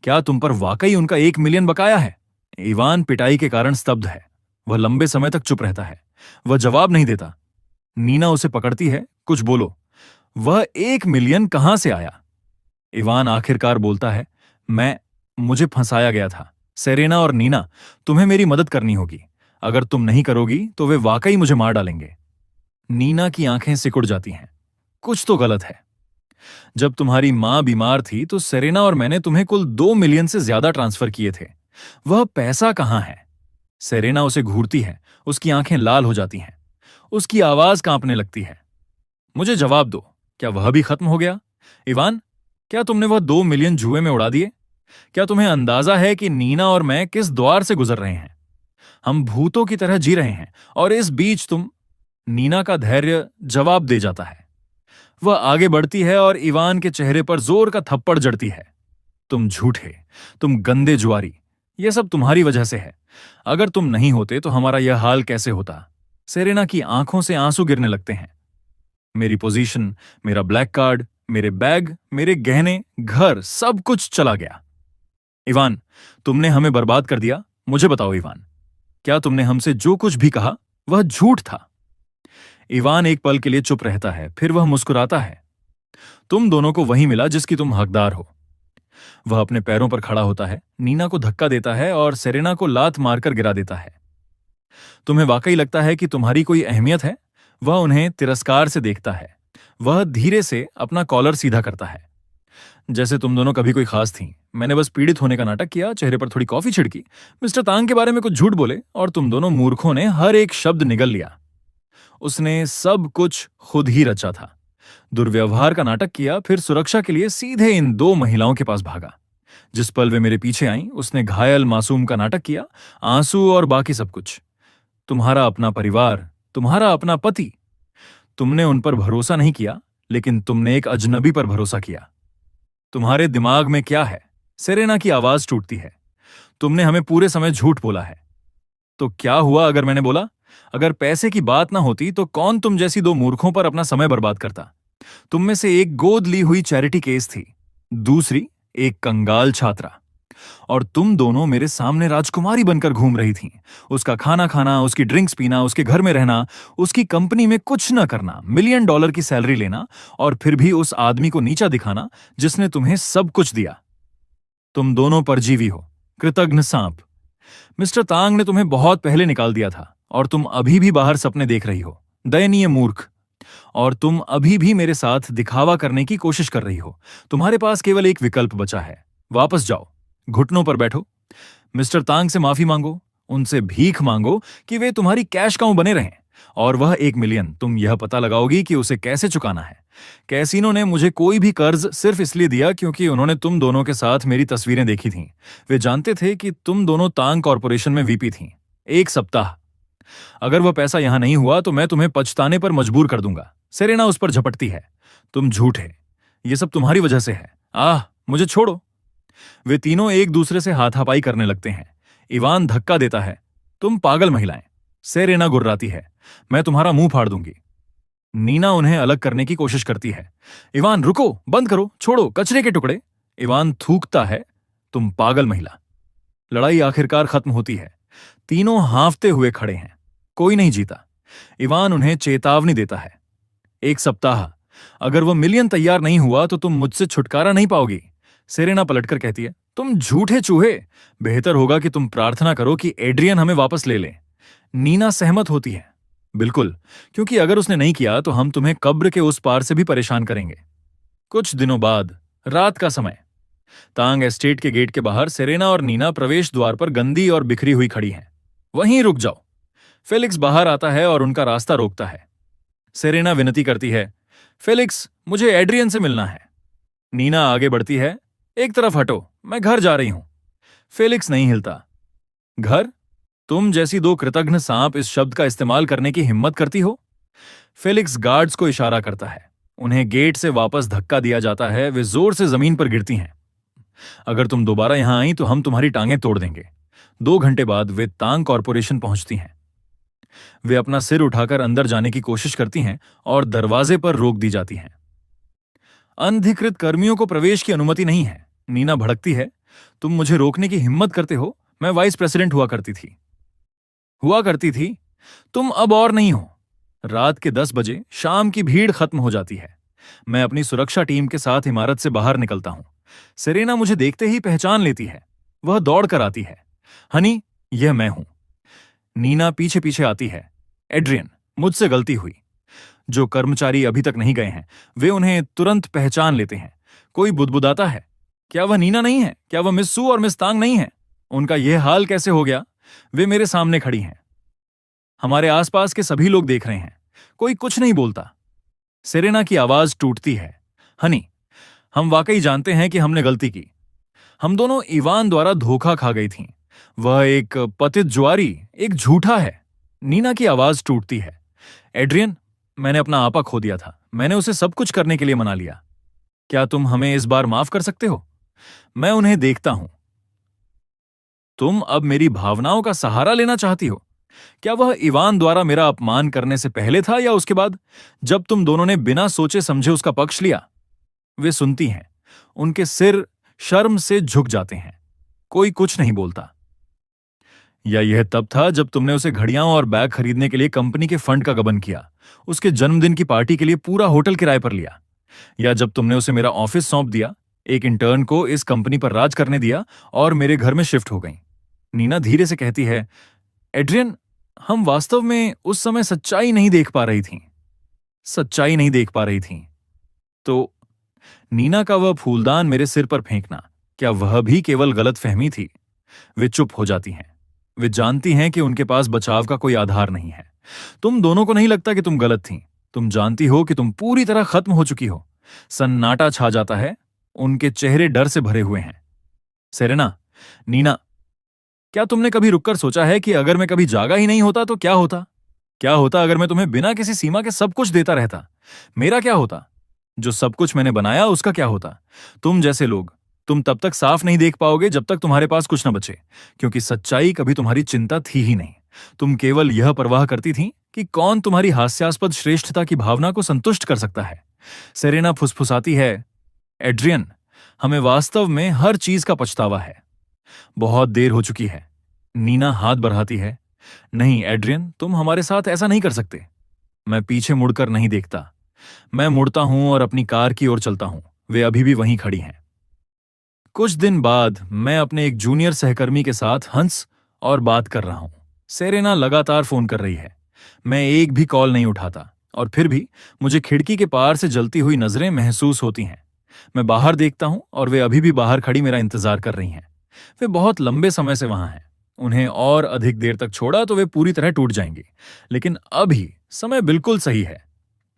क्या तुम पर वाकई उनका 1 मिलियन बकाया है? इवान पिटाई के कारण स्तब्ध है। वह लंबे समय तक चुप रहता है। वह जवाब नहीं देता। नीना उसे पकड़ती है, कुछ बोलो। वह 1 मिलियन कहां से आया? इवान आखिरकार बोलता है, मुझे फंसाया गया था। सेरेना और नीना, तुम्हें मेरी मदद करनी होगी। अगर तुम नहीं करोगी तो वे वाकई मुझे मार डालेंगे। नीना की आंखें सिकुड़ जाती हैं। कुछ तो गलत है। जब तुम्हारी मां बीमार थी तो सेरेना और मैंने तुम्हें कुल 2 मिलियन से ज्यादा ट्रांसफर किए थे। वह पैसा कहां है? सेरेना उसे घूरती है। उसकी आंखें लाल हो जाती हैं। उसकी आवाज कांपने लगती है। मुझे जवाब दो, क्या वह भी खत्म हो गया? इवान, क्या तुमने वह 2 मिलियन जुए में उड़ा दिए? क्या तुम्हें अंदाजा है कि नीना और मैं किस द्वार से गुजर रहे हैं? हम भूतों की तरह जी रहे हैं और इस बीच तुम। नीना का धैर्य जवाब दे जाता है। वह आगे बढ़ती है और इवान के चेहरे पर जोर का थप्पड़ जड़ती है। तुम झूठे, तुम गंदे जुआरी, यह सब तुम्हारी वजह से है। अगर तुम नहीं होते तो हमारा यह हाल कैसे होता? सेरेना की आंखों से आंसू गिरने लगते हैं। मेरी पोजीशन, मेरा ब्लैक कार्ड, मेरे बैग, मेरे गहने, घर, सब कुछ चला गया। इवान, तुमने हमें बर्बाद कर दिया। मुझे बताओ इवान, क्या तुमने हमसे जो कुछ भी कहा वह झूठ था? इवान एक पल के लिए चुप रहता है, फिर वह मुस्कुराता है। तुम दोनों को वही मिला जिसकी तुम हकदार हो। वह अपने पैरों पर खड़ा होता है, नीना को धक्का देता है और सेरेना को लात मारकर गिरा देता है। तुम्हें वाकई लगता है कि तुम्हारी कोई अहमियत है? वह उन्हें तिरस्कार से देखता है। वह धीरे से अपना कॉलर सीधा करता है। जैसे तुम दोनों कभी कोई खास थी। मैंने बस पीड़ित होने का नाटक किया, चेहरे पर थोड़ी कॉफी छिड़की, मिस्टर तांग के बारे में कुछ झूठ बोले और तुम दोनों मूर्खों ने हर एक शब्द निगल लिया। उसने सब कुछ खुद ही रचा था। दुर्व्यवहार का नाटक किया, फिर सुरक्षा के लिए सीधे इन दो महिलाओं के पास भागा। जिस पल वे मेरे पीछे आईं, उसने घायल मासूम का नाटक किया, आंसू और बाकी सब कुछ। तुम्हारा अपना परिवार, तुम्हारा अपना पति। तुमने उन पर भरोसा नहीं किया, लेकिन तुमने एक अजनबी पर भरोसा किया। तुम्हारे दिमाग में क्या है? सेरेना की आवाज टूटती है। तुमने हमें पूरे समय झूठ बोला है। तो क्या हुआ अगर मैंने बोला? अगर पैसे की बात ना होती तो कौन तुम जैसी दो मूर्खों पर अपना समय बर्बाद करता? तुम में से एक गोद ली हुई चैरिटी केस थी, दूसरी एक कंगाल छात्रा। और तुम दोनों मेरे सामने राजकुमारी बनकर घूम रही थीं। उसका खाना खाना, उसकी ड्रिंक्स पीना, उसके घर में रहना, उसकी कंपनी में कुछ न करना, $1,000,000 की सैलरी लेना और फिर भी उस आदमी को नीचा दिखाना जिसने तुम्हें सब कुछ दिया। तुम दोनों परजीवी हो, कृतघ्न सांप। मिस्टर तांग ने तुम्हें बहुत पहले निकाल दिया था और तुम अभी भी बाहर सपने देख रही हो, दयनीय मूर्ख। और तुम अभी भी मेरे साथ दिखावा करने की कोशिश कर रही हो। तुम्हारे पास केवल एक विकल्प बचा है। वापस जाओ, घुटनों पर बैठो, मिस्टर तांग से माफी मांगो, उनसे भीख मांगो कि वे तुम्हारी कैश काउ बने रहें। और वह 1 मिलियन तुम यह पता लगाओगी कि उसे कैसे चुकाना है। कैसीनो ने मुझे कोई भी कर्ज सिर्फ इसलिए दिया क्योंकि उन्होंने तुम दोनों के साथ मेरी तस्वीरें देखी थीं। वे जानते थे कि तुम दोनों तांग कॉरपोरेशन में वीपी थीं। 1 सप्ताह। अगर वह पैसा यहां नहीं हुआ तो मैं तुम्हें पछताने पर मजबूर कर दूंगा। सेरेना उस पर झपटती है। तुम झूठे, ये सब तुम्हारी वजह से है। मुझे छोड़ो। वे तीनों एक दूसरे से हाथापाई करने लगते हैं। इवान धक्का देता है। तुम पागल महिलाएं। सेरेना गुर्राती है। मैं तुम्हारा मुंह फाड़ दूंगी। नीना उन्हें अलग करने की कोशिश करती है। इवान रुको, बंद करो, छोड़ो, कचरे के टुकड़े। इवान थूकता है। तुम पागल महिला। लड़ाई आखिरकार खत्म होती है। तीनों हांफते हुए खड़े हैं। कोई नहीं जीता। इवान उन्हें चेतावनी देता है। 1 सप्ताह। अगर वह मिलियन तैयार नहीं हुआ तो तुम मुझसे छुटकारा नहीं पाओगी। सेरेना पलटकर कहती है, तुम झूठे चूहे। बेहतर होगा कि तुम प्रार्थना करो कि एड्रियन हमें वापस ले ले। नीना सहमत होती है। बिल्कुल, क्योंकि अगर उसने नहीं किया तो हम तुम्हें कब्र के उस पार से भी परेशान करेंगे। कुछ दिनों बाद, रात का समय। तांग एस्टेट के गेट के बाहर सेरेना और नीना प्रवेश द्वार पर गंदी और बिखरी हुई खड़ी हैं। वहीं रुक जाओ। फेलिक्स बाहर आता है और उनका रास्ता रोकता है। सेरेना विनती करती है, फेलिक्स, मुझे एड्रियन से मिलना है। नीना आगे बढ़ती है। एक तरफ हटो, मैं घर जा रही हूं। फेलिक्स नहीं हिलता। घर? तुम जैसी दो कृतघ्न सांप इस शब्द का इस्तेमाल करने की हिम्मत करती हो? फेलिक्स गार्ड्स को इशारा करता है। उन्हें गेट से वापस धक्का दिया जाता है। वे जोर से जमीन पर गिरती हैं। अगर तुम दोबारा यहां आई तो हम तुम्हारी टांगें तोड़ देंगे। 2 घंटे बाद वे तांग कॉरपोरेशन पहुंचती हैं। वे अपना सिर उठाकर अंदर जाने की कोशिश करती हैं और दरवाजे पर रोक दी जाती हैं। अनधिकृत कर्मियों को प्रवेश की अनुमति नहीं है। नीना भड़कती है। तुम मुझे रोकने की हिम्मत करते हो? मैं वाइस प्रेसिडेंट हुआ करती थी। तुम अब और नहीं हो। रात के 10 बजे शाम की भीड़ खत्म हो जाती है। मैं अपनी सुरक्षा टीम के साथ इमारत से बाहर निकलता हूं। सेरेना मुझे देखते ही पहचान लेती है। वह दौड़ कर आती है। हनी, यह मैं हूं। नीना पीछे पीछे आती है। एड्रियन, मुझसे गलती हुई। जो कर्मचारी अभी तक नहीं गए हैं वे उन्हें तुरंत पहचान लेते हैं। कोई बुदबुदाता है, क्या वह नीना नहीं है? क्या वह मिस सू और मिस तांग नहीं है? उनका यह हाल कैसे हो गया? वे मेरे सामने खड़ी हैं। हमारे आसपास के सभी लोग देख रहे हैं। कोई कुछ नहीं बोलता। सेरेना की आवाज टूटती है। हनी, हम वाकई जानते हैं कि हमने गलती की। हम दोनों इवान द्वारा धोखा खा गई थीं। वह एक पतित जुआरी, एक झूठा है। नीना की आवाज टूटती है। एड्रियन, मैंने अपना आपा खो दिया था। मैंने उसे सब कुछ करने के लिए मना लिया। क्या तुम हमें इस बार माफ कर सकते हो? मैं उन्हें देखता हूं। तुम अब मेरी भावनाओं का सहारा लेना चाहती हो? क्या वह इवान द्वारा मेरा अपमान करने से पहले था या उसके बाद, जब तुम दोनों ने बिना सोचे समझे उसका पक्ष लिया? वे सुनती हैं। उनके सिर शर्म से झुक जाते हैं। कोई कुछ नहीं बोलता। या यह तब था जब तुमने उसे घड़ियां और बैग खरीदने के लिए कंपनी के फंड का गबन किया, उसके जन्मदिन की पार्टी के लिए पूरा होटल किराए पर लिया, या जब तुमने उसे मेरा ऑफिस सौंप दिया, एक इंटर्न को इस कंपनी पर राज करने दिया और मेरे घर में शिफ्ट हो गई। नीना धीरे से कहती है, एड्रियन, हम वास्तव में उस समय सच्चाई नहीं देख पा रही थीं। सच्चाई नहीं देख पा रही थीं। तो नीना का वह फूलदान मेरे सिर पर फेंकना, क्या वह भी केवल गलत फहमी थी? वे चुप हो जाती हैं। वे जानती हैं कि उनके पास बचाव का कोई आधार नहीं है। तुम दोनों को नहीं लगता कि तुम गलत थीं। तुम जानती हो कि तुम पूरी तरह खत्म हो चुकी हो। सन्नाटा छा जाता है। उनके चेहरे डर से भरे हुए हैं। सेरेना, नीना, क्या तुमने कभी रुककर सोचा है कि अगर मैं कभी जागा ही नहीं होता तो क्या होता? क्या होता अगर मैं तुम्हें बिना किसी सीमा के सब कुछ देता रहता? मेरा क्या होता? जो सब कुछ मैंने बनाया उसका क्या होता? तुम जैसे लोग, तुम तब तक साफ नहीं देख पाओगे जब तक तुम्हारे पास कुछ न बचे, क्योंकि सच्चाई कभी तुम्हारी चिंता थी ही नहीं। तुम केवल यह परवाह करती थी कि कौन तुम्हारी हास्यास्पद श्रेष्ठता की भावना को संतुष्ट कर सकता है। सेरेना फुसफुसाती है, एड्रियन, हमें वास्तव में हर चीज का पछतावा है। बहुत देर हो चुकी है। नीना हाथ बढ़ाती है, नहीं एड्रियन, तुम हमारे साथ ऐसा नहीं कर सकते। मैं पीछे मुड़कर नहीं देखता। मैं मुड़ता हूं और अपनी कार की ओर चलता हूं। वे अभी भी वहीं खड़ी हैं। कुछ दिन बाद मैं अपने एक जूनियर सहकर्मी के साथ हंस और बात कर रहा हूं। सेरेना लगातार फोन कर रही है। मैं एक भी कॉल नहीं उठाता, और फिर भी मुझे खिड़की के पार से जलती हुई नजरें महसूस होती हैं। मैं बाहर देखता हूं और वे अभी भी बाहर खड़ी मेरा इंतजार कर रही हैं। वे बहुत लंबे समय से वहां हैं। उन्हें और अधिक देर तक छोड़ा तो वे पूरी तरह टूट जाएंगी, लेकिन अभी समय बिल्कुल सही है।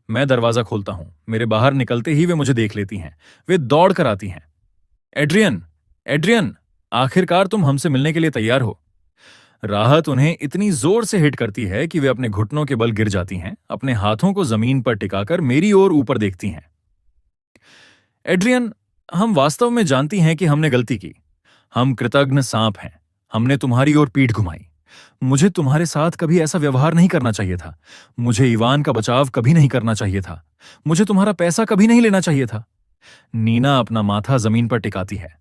मैं दरवाजा खोलता हूं। मेरे बाहर निकलते ही वे मुझे देख लेती हैं। वे दौड़ कर आती हैं। एड्रियन, एड्रियन, आखिरकार तुम हमसे मिलने के लिए तैयार हो। राहत उन्हें इतनी जोर से हिट करती है कि वे अपने घुटनों के बल गिर जाती हैं, अपने हाथों को जमीन पर टिकाकर मेरी ओर ऊपर देखती हैं। एड्रियन, हम वास्तव में जानती हैं कि हमने गलती की। हम कृतघ्न सांप हैं। हमने तुम्हारी ओर पीठ घुमाई। मुझे तुम्हारे साथ कभी ऐसा व्यवहार नहीं करना चाहिए था। मुझे इवान का बचाव कभी नहीं करना चाहिए था। मुझे तुम्हारा पैसा कभी नहीं लेना चाहिए था। नीना अपना माथा जमीन पर टिकाती है।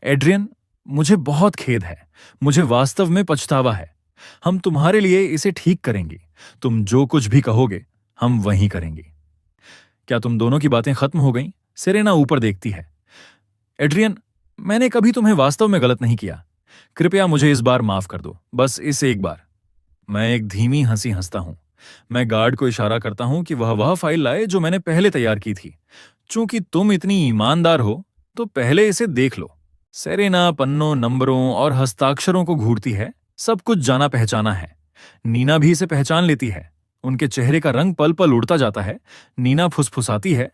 एड्रियन, मुझे बहुत खेद है। मुझे वास्तव में पछतावा है। हम तुम्हारे लिए इसे ठीक करेंगे। तुम जो कुछ भी कहोगे हम वही करेंगे। क्या तुम दोनों की बातें खत्म हो गईं? सेरेना ऊपर देखती है। एड्रियन, मैंने कभी तुम्हें वास्तव में गलत नहीं किया। कृपया मुझे इस बार माफ कर दो, बस इस एक बार। मैं एक धीमी हंसी हंसता हूं। मैं गार्ड को इशारा करता हूं कि वह फाइल लाए जो मैंने पहले तैयार की थी। चूंकि तुम इतनी ईमानदार हो तो पहले इसे देख लो। सेरेना पन्नों, नंबरों और हस्ताक्षरों को घूरती है। सब कुछ जाना पहचाना है। नीना भी इसे पहचान लेती है। उनके चेहरे का रंग पल पल उड़ता जाता है। नीना फुसफुसाती है,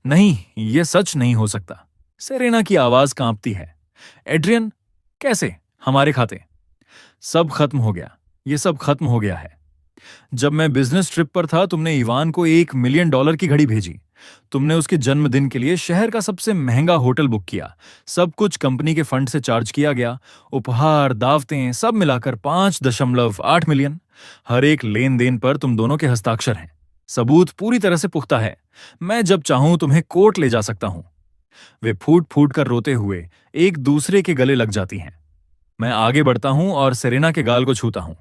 नहीं, यह सच नहीं हो सकता। सेरेना की आवाज कांपती है। एड्रियन, कैसे? हमारे खाते? सब खत्म हो गया। ये सब खत्म हो गया है। जब मैं बिजनेस ट्रिप पर था तुमने इवान को $1 मिलियन की घड़ी भेजी। तुमने उसके जन्मदिन के लिए शहर का सबसे महंगा होटल बुक किया। सब कुछ कंपनी के फंड से चार्ज किया गया। उपहार, दावतें, सब मिलाकर 5.8 मिलियन। हर एक लेन देन पर तुम दोनों के हस्ताक्षर हैं। सबूत पूरी तरह से पुख्ता है। मैं जब चाहूं तुम्हें कोर्ट ले जा सकता हूं। वे फूट फूट कर रोते हुए एक दूसरे के गले लग जाती हैं। मैं आगे बढ़ता हूं और सेरेना के गाल को छूता हूं।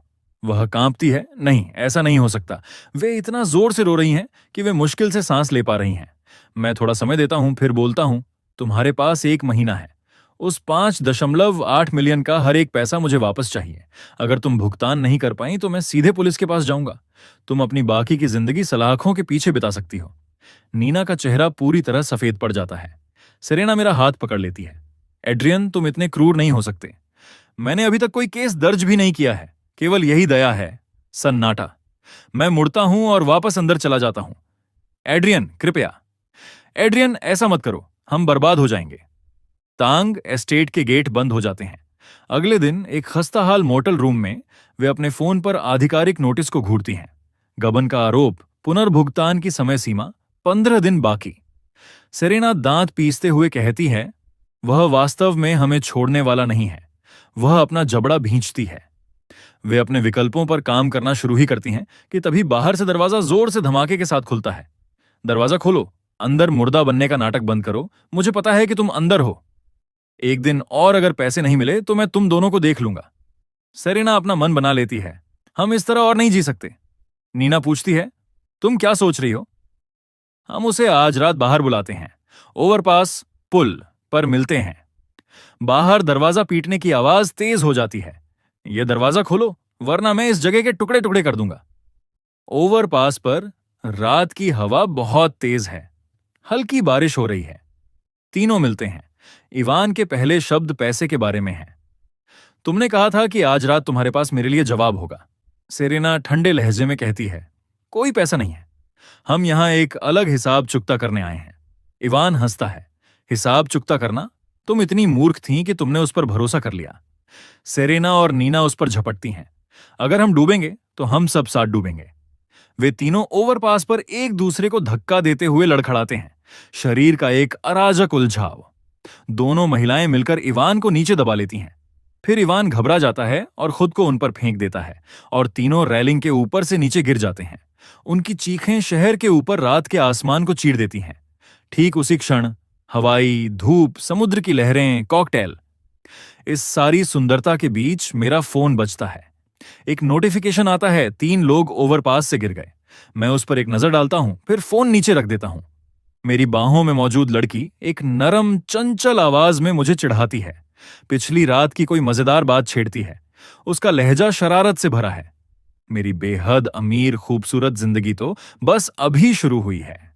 वह कांपती है, नहीं, ऐसा नहीं हो सकता। वे इतना जोर से रो रही हैं कि वे मुश्किल से सांस ले पा रही हैं। मैं थोड़ा समय देता हूं, फिर बोलता हूं, तुम्हारे पास 1 महीना है। उस 5.8 मिलियन का हर एक पैसा मुझे वापस चाहिए। अगर तुम भुगतान नहीं कर पाई तो मैं सीधे पुलिस के पास जाऊंगा। तुम अपनी बाकी की जिंदगी सलाखों के पीछे बिता सकती हो। नीना का चेहरा पूरी तरह सफेद पड़ जाता है। सेरेना मेरा हाथ पकड़ लेती है। एड्रियन, तुम इतने क्रूर नहीं हो सकते। मैंने अभी तक कोई केस दर्ज भी नहीं किया है। केवल यही दया है। सन्नाटा। मैं मुड़ता हूं और वापस अंदर चला जाता हूं। एड्रियन, कृपया। एड्रियन, ऐसा मत करो, हम बर्बाद हो जाएंगे। तांग एस्टेट के गेट बंद हो जाते हैं। अगले दिन एक खस्ताहाल मोटल रूम में वे अपने फोन पर आधिकारिक नोटिस को घूरती हैं। गबन का आरोप, पुनर्भुगतान की समय सीमा, 15 दिन बाकी। सेरेना दांत पीसते हुए कहती है, वह वास्तव में हमें छोड़ने वाला नहीं है। वह अपना जबड़ा भींचती है। वे अपने विकल्पों पर काम करना शुरू ही करती हैं कि तभी बाहर से दरवाजा जोर से धमाके के साथ खुलता है। दरवाजा खोलो, अंदर मुर्दा बनने का नाटक बंद करो, मुझे पता है कि तुम अंदर हो। एक दिन और अगर पैसे नहीं मिले तो मैं तुम दोनों को देख लूंगा। सेरेना अपना मन बना लेती है, हम इस तरह और नहीं जी सकते। नीना पूछती है, तुम क्या सोच रही हो? हम उसे आज रात बाहर बुलाते हैं, ओवरपास पुल पर मिलते हैं। बाहर दरवाजा पीटने की आवाज तेज हो जाती है। यह दरवाजा खोलो वरना मैं इस जगह के टुकड़े टुकड़े कर दूंगा। ओवरपास पर रात की हवा बहुत तेज है, हल्की बारिश हो रही है। तीनों मिलते हैं। इवान के पहले शब्द पैसे के बारे में हैं। तुमने कहा था कि आज रात तुम्हारे पास मेरे लिए जवाब होगा। सेरेना ठंडे लहजे में कहती है, कोई पैसा नहीं है, हम यहां एक अलग हिसाब चुकता करने आए हैं। इवान हंसता है, हिसाब चुकता करना? तुम इतनी मूर्ख थी कि तुमने उस पर भरोसा कर लिया। सेरेना और नीना उस पर झपटती हैं, अगर हम डूबेंगे तो हम सब साथ डूबेंगे। वे तीनों ओवरपास पर एक दूसरे को धक्का देते हुए लड़खड़ाते हैं, शरीर का एक अराजक उलझाव। दोनों महिलाएं मिलकर इवान को नीचे दबा लेती हैं। फिर इवान घबरा जाता है और खुद को उन पर फेंक देता है और तीनों रेलिंग के ऊपर से नीचे गिर जाते हैं। उनकी चीखें शहर के ऊपर रात के आसमान को चीर देती हैं। ठीक उसी क्षण हवाई, धूप, समुद्र की लहरें, कॉकटेल, इस सारी सुंदरता के बीच मेरा फोन बजता है। एक नोटिफिकेशन आता है, 3 लोग ओवरपास से गिर गए। मैं उस पर एक नजर डालता हूं, फिर फोन नीचे रख देता हूं। मेरी बाहों में मौजूद लड़की एक नरम चंचल आवाज में मुझे चिढ़ाती है। पिछली रात की कोई मजेदार बात छेड़ती है। उसका लहजा शरारत से भरा है। मेरी बेहद अमीर खूबसूरत जिंदगी तो बस अभी शुरू हुई है।